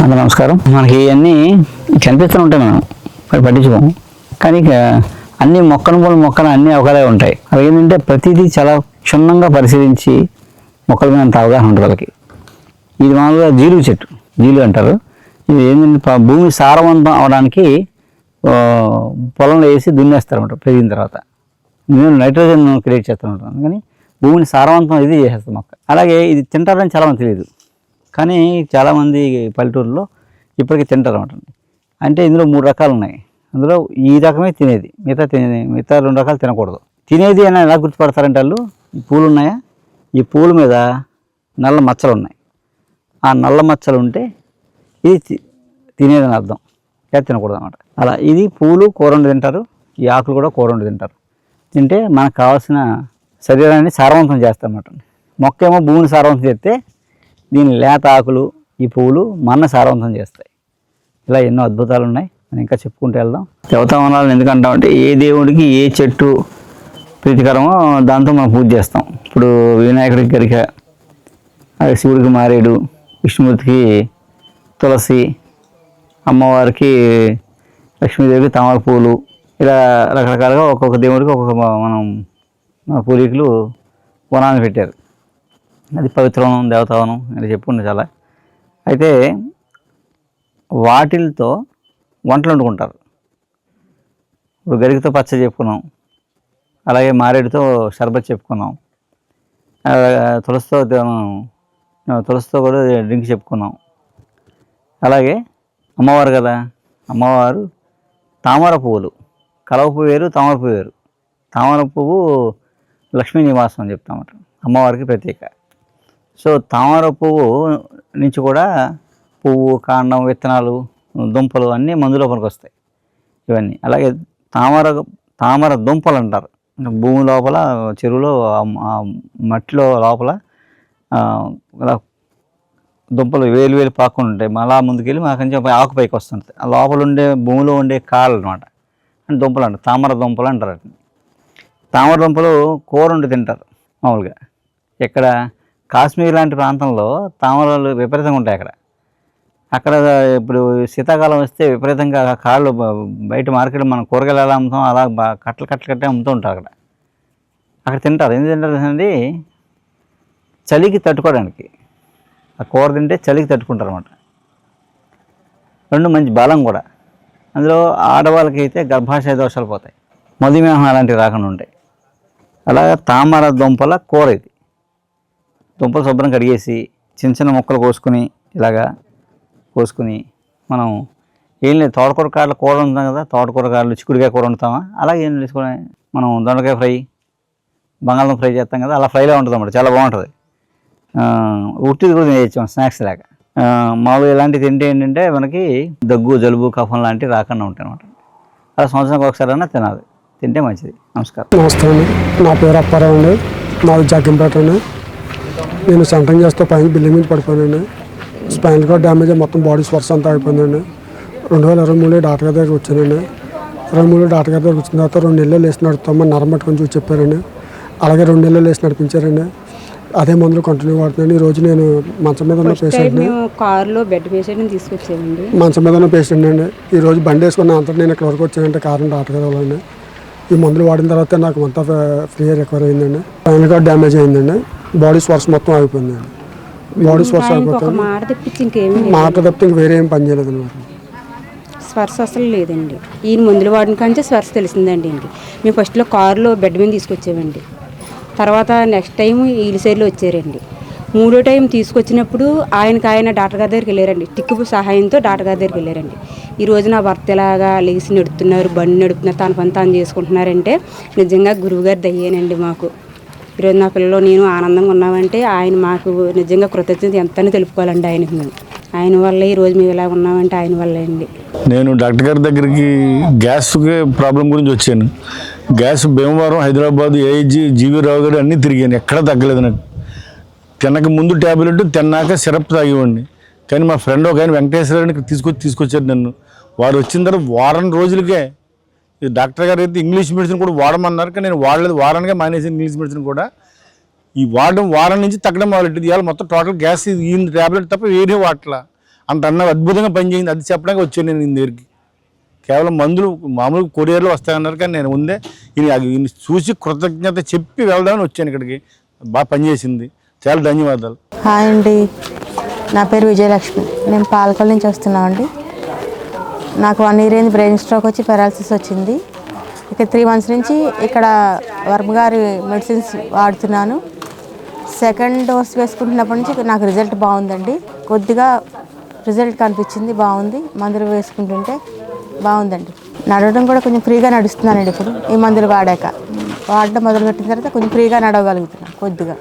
అందరూ నమస్కారం. మనకి ఇవన్నీ కనిపిస్తూ ఉంటాయి, మనం పట్టించుకోము. కానీ ఇక అన్ని మొక్కలు అన్నీ ఒకలే ఉంటాయి. అవి ఏంటంటే ప్రతిదీ చాలా క్షుణ్ణంగా పరిశీలించి మొక్కల మీద అంత అవగాహన ఉంటుంది వాళ్ళకి. ఇది మామూలుగా జీలు అంటారు. ఇది ఏంటంటే భూమి సారవంతం అవడానికి పొలంలో వేసి దున్నేస్తారన్నమాట. పెరిగిన తర్వాత నైట్రోజన్ క్రియేట్ చేస్తారన్నమాట. అందుకని భూమిని సారవంతం ఇది చేసేస్తాం మొక్క. అలాగే ఇది తింటారని చాలామంది తెలియదు, కానీ చాలామంది పల్లెటూరులో ఇప్పటికీ తింటారు అన్నమాట. అంటే ఇందులో 3 రకాలు ఉన్నాయి. అందులో ఈ రకమే తినేది, మిగతా 2 రకాలు తినకూడదు. తినేది అని ఎలా గుర్తుపడతారంటే వాళ్ళు, ఈ పూలు ఉన్నాయా, ఈ పూల మీద నల్ల మచ్చలు ఉన్నాయి. ఆ నల్ల మచ్చలు ఉంటే ఇది తినేదని అర్థం, లేదా తినకూడదు అన్నమాట. అలా ఇది పూలు కూరండి తింటారు, ఈ ఆకులు కూడా కూరండి తింటారు. తింటే మనకు కావాల్సిన శరీరాన్ని సారవంతం చేస్తారన్నమాట. మొక్క ఏమో భూమిని సారవంతం చేస్తే దీని లేత ఆకులు, ఈ పువ్వులు మన్న సారవంతం చేస్తాయి. ఇలా ఎన్నో అద్భుతాలు ఉన్నాయి, మనం ఇంకా చెప్పుకుంటూ వెళ్దాం. దేవతావనాలను ఎందుకంటామంటే ఏ దేవుడికి ఏ చెట్టు ప్రీతికరమో దాంతో మనం పూజ చేస్తాం. ఇప్పుడు వినాయకుడికి గరిక, శివుడికి మారేడు, విష్ణుమూర్తికి తులసి, అమ్మవారికి లక్ష్మీదేవికి తామర పూలు, ఇలా రకరకాలుగా ఒక్కొక్క దేవుడికి ఒక్కొక్క మనం పూర్వీకులు వనాన్ని పెట్టారు. అది పవిత్రవనం, దేవతావనం అని చెప్పుకుంటే చాలా. అయితే వాటిలతో వంటలు వండుకుంటారు. ఇప్పుడు గరికతో పచ్చ చెప్పుకున్నాం, అలాగే మారేడుతో షర్బత్ చెప్పుకున్నాం, తులసితో కూడా డ్రింక్ చెప్పుకున్నాం. అలాగే అమ్మవారు కదా, అమ్మవారు తామర పువ్వులు, కలవ పువ్వు వేరు, తామర పువ్వు వేరు. తామర పువ్వు లక్ష్మీ నివాసం అని చెప్తామట, అమ్మవారికి ప్రత్యేక. సో తామర పువ్వు నుంచి కూడా పువ్వు, కాండం, విత్తనాలు, దుంపలు అన్నీ మందులో పనికి వస్తాయి ఇవన్నీ. అలాగే తామర దుంపలు అంటారు. భూమి లోపల, చెరువులో, మట్టిలో లోపల ఇలా దుంపలు వేలు పాకుండా ఉంటాయి. మళ్ళా ముందుకెళ్ళి మా కొంచెం ఆకు పైకి వస్తుంటాయి. ఆ లోపల ఉండే భూమిలో ఉండే కాళ్ళు అనమాట, అంటే దుంపలు అంటారు, తామర దుంపలు అంటారు. తామర దుంపలు కూర వండి తింటారు మామూలుగా. ఎక్కడ కాశ్మీర్ లాంటి ప్రాంతంలో తామరలు విపరీతంగా ఉంటాయి అక్కడ. ఇప్పుడు శీతాకాలం వస్తే విపరీతంగా కాళ్ళు బయట మార్కెట్లో మనం కూరగాయలు ఎలా అమ్ముతాం అలా కట్టలు అమ్ముతూ ఉంటారు అక్కడ తింటారు. ఎందుకు తింటారు అండి, చలికి తట్టుకోవడానికి. ఆ కూర తింటే చలికి తట్టుకుంటారు అన్నమాట. 2 మంచి బలం కూడా. అందులో ఆడవాళ్ళకి అయితే గర్భాశయ దోషాలు పోతాయి, మధుమేహం అలాంటివి రాకుండా ఉంటాయి. అలాగే తామర దుంపల కూర ఇది. దుంపలు శుభ్రం కడిగేసి చిన్న ముక్కలు కోసుకుని మనం ఏం లేదు, తోటకూర కాడలు కూర వండుతాం కదా, తోటకూర కాడలు, చిక్కుడుకాయ కూర వండుతామా, అలాగే ఏం తీసుకొని మనం దొండకాయ ఫ్రై, బంగాళదుంప ఫ్రై చేస్తాం కదా, అలా ఫ్రైలో ఉంటుంది అన్నమాట. చాలా బాగుంటుంది. ఉట్టిది కూడా తినేయచ్చు స్నాక్స్ లాగా. మామూలుగా ఇలాంటివి తింటే ఏంటంటే మనకి దగ్గు, జలుబు, కఫం లాంటివి రాకుండా ఉంటాయి అన్నమాట. అలా సంవత్సరానికి ఒకసారైనా తినాలి, తింటే మంచిది. నమస్కారం. నమస్తే అండి, నా పేరు అప్పారావు అండి, నాది జగ్గంపేట అండి. నేను సెంటరింగ్ చేస్తే పైన బిల్డింగ్ మీద పడిపోయానండి. స్పైనల్ కార్డ్ డ్యామేజ్, మొత్తం బాడీ స్వర్స్ అంతా అయిపోయిందండి. 2023 డాక్టర్ గారి దగ్గరికి వచ్చానండి. 23 డాక్టర్ గారి దగ్గరికి వచ్చిన తర్వాత 2 నెలలు వేసి నడుపుతామని నరం పట్టుకొని చూసి చెప్పారండి. అలాగే 2 నెలలు వేసి నడిపించారండి. అదే మందులు కంటిన్యూ వాడుతున్నాను. ఈరోజు నేను మంచం మీద ఉన్న పేషెంట్ని, కారులో బెడ్ పేషెంట్ని తీసుకొచ్చానండి. మంచం మీద ఉన్న పేషెంట్ అండి. ఈరోజు బండి వేసుకున్న అంతా నేను ఇక్కడ వరకు వచ్చానంటే కారణం డాక్టర్ గారు వాళ్ళండి. ఈ మందులు వాడిన తర్వాత నాకు అంతా ఫ్రీ రికవర్ అయిందండి. స్పైనల్ కార్డ్ డ్యామేజ్ అయిందండి, బాడీ స్వర్స్ మొత్తం అయిపోయిందండి. బాడీ స్వర్స్ అయిపోతుంది, మాట తప్పితే ఇంక వేరే ఏం పని చేయలేదు అనమాట. స్వర్స్ అసలు లేదండి. ఈయన మందులు వాడిన కంటే స్వర్స్ తెలిసిందండి. మేము ఫస్ట్లో కారులో బెడ్ మీద తీసుకొచ్చామండి. తర్వాత నెక్స్ట్ టైం వీల్ సైడ్లో వచ్చారండి. 3వ టైం తీసుకొచ్చినప్పుడు ఆయన డాక్టర్ గారి దగ్గరికి వెళ్ళారండి. టిక్కు సహాయంతో డాక్టర్ గారి దగ్గరికి వెళ్ళారండి. ఈరోజు నా భర్త ఎలాగా లేచి నడుపుతున్నారు, బండి నడుపుతున్నారు, తన పని తాను చేసుకుంటున్నారంటే నిజంగా గురువుగారు దయ్యేనండి మాకు. ఈరోజు నా పిల్లలు నేను ఆనందంగా ఉన్నామంటే ఆయన మాకు నిజంగా కృతజ్ఞత ఎంతని తెలుపుకోవాలండి ఆయనకి. మేము ఆయన వల్ల ఈరోజు మేము ఇలా ఉన్నామంటే ఆయన వల్లే అండి. నేను డాక్టర్ గారి దగ్గరికి గ్యాస్ ప్రాబ్లం గురించి వచ్చాను. Gas Bhimavaram, Hyderabad, AIG, GV Rao garu అన్నీ తిరిగాను, ఎక్కడా తగ్గలేదు నాకు. తినక ముందు ట్యాబ్లెట్, తిన్నాక సిరప్ తాగివ్వండి. కానీ మా ఫ్రెండ్ ఒక ఆయన వెంకటేశ్వరానికి తీసుకొచ్చారు నన్ను. వారు వచ్చిన తర్వాత వారం రోజులకే డాక్టర్ గారు అయితే ఇంగ్లీష్ మెడిసిన్ కూడా వాడమన్నారు, కానీ నేను వాడలేదు. వారానికే మానేసి ఇంగ్లీష్ మెడిసిన్ కూడా ఈ వారం నుంచి తగ్గడం మొదలెట్టింది. ఇవాళ మొత్తం టోటల్ గ్యాస్ ఈ ట్యాబ్లెట్ తప్ప వేరే వాటలా. అంత అన్న అద్భుతంగా పనిచేయింది. అది చెప్పడానికి వచ్చాను నేను ఈయన దగ్గరికి. కేవలం మందులు మామూలు కొరియర్లో వస్తాయన్నారు, కానీ నేను ముందే ఈయన చూసి కృతజ్ఞత చెప్పి వెళ్దామని వచ్చాను ఇక్కడికి. బాగా పనిచేసింది, చాలా ధన్యవాదాలు. హాయ్ అండి, నా పేరు విజయలక్ష్మి. నేను పాలకొల నుంచి వస్తున్నామండి. నాకు 1 year అయింది బ్రెయిన్ స్ట్రోక్ వచ్చి పెరాలసిస్ వచ్చింది. ఇక 3 months నుంచి ఇక్కడ వర్మ గారి మెడిసిన్స్ వాడుతున్నాను. 2nd dose వేసుకుంటున్నప్పటి నుంచి నాకు రిజల్ట్ బాగుందండి. కొద్దిగా రిజల్ట్ కనిపించింది, బాగుంది. మందులు వేసుకుంటుంటే బాగుందండి. నడవడం కూడా కొంచెం ఫ్రీగా నడుస్తున్నానండి. ఇప్పుడు ఈ మందులు వాడడం మొదలుపెట్టిన తర్వాత కొంచెం ఫ్రీగా నడవగలుగుతున్నాను కొద్దిగా.